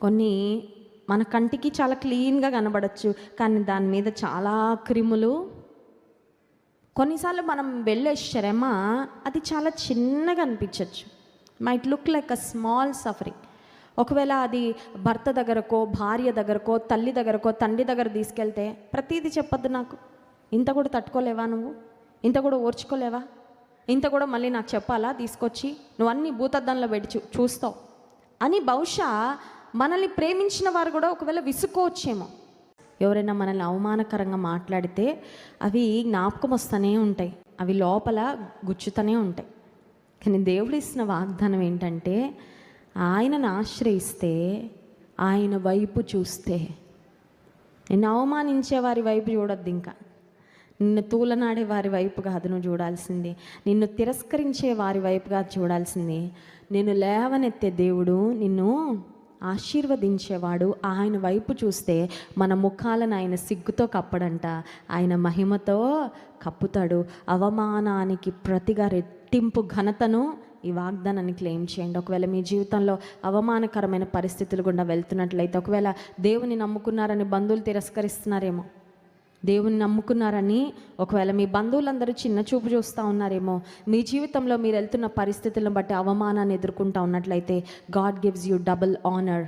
కొన్ని మన కంటికి చాలా క్లీన్గా కనబడచ్చు, కానీ దాని మీద చాలా క్రిములు. కొన్నిసార్లు మనం వెళ్ళే శ్రమ అది చాలా చిన్నగా అనిపించవచ్చు, might look like a small suffering. ఒకవేళ అది భర్త దగ్గరకో, భార్య దగ్గరకో, తల్లి దగ్గరకో, తండ్రి దగ్గర తీసుకెళ్తే ప్రతీది చెప్పొద్దు, నాకు ఇంత కూడా తట్టుకోలేవా, నువ్వు ఇంత కూడా ఓర్చుకోలేవా, ఇంత కూడా మళ్ళీ నాకు చెప్పాలా, తీసుకొచ్చి నువ్వు అన్ని భూతద్దంలో పెట్టి చూస్తావు అని బహుశా మనల్ని ప్రేమించిన వారు కూడా ఒకవేళ విసుక్కోవచ్చేమో. ఎవరైనా మనల్ని అవమానకరంగా మాట్లాడితే అవి జ్ఞాపకం వస్తూనే ఉంటాయి, అవి లోపల గుచ్చుతూనే ఉంటాయి. కానీ దేవుడు ఇస్తున్న వాగ్దానం ఏంటంటే, ఆయనను ఆశ్రయిస్తే, ఆయన వైపు చూస్తే, నిన్ను అవమానించే వారి వైపు చూడొద్దు, ఇంకా నిన్ను తూలనాడే వారి వైపు కాదు నువ్వు చూడాల్సింది, నిన్ను తిరస్కరించే వారి వైపు కాదు చూడాల్సింది, నిన్ను లేవనెత్తే దేవుడు, నిన్ను ఆశీర్వదించేవాడు ఆయన వైపు చూస్తే మన ముఖాలను ఆయన సిగ్గుతో కప్పడంట, ఆయన మహిమతో కప్పుతాడు. అవమానానికి ప్రతిగా రెట్టింపు ఘనతను ఈ వాగ్దానాన్ని క్లెయిమ్ చేయండి. ఒకవేళ మీ జీవితంలో అవమానకరమైన పరిస్థితులు గుండా వెళ్తున్నట్లయితే, ఒకవేళ దేవుని నమ్ముకున్నారని బంధువులు తిరస్కరిస్తున్నారేమో, దేవుని నమ్ముకున్నారని ఒకవేళ మీ బంధువులందరూ చిన్న చూపు చూస్తూ ఉన్నారేమో, మీ జీవితంలో మీరు వెళ్తున్న పరిస్థితులను బట్టి అవమానాన్ని ఎదుర్కొంటూ ఉన్నట్లయితే, God gives you double honour.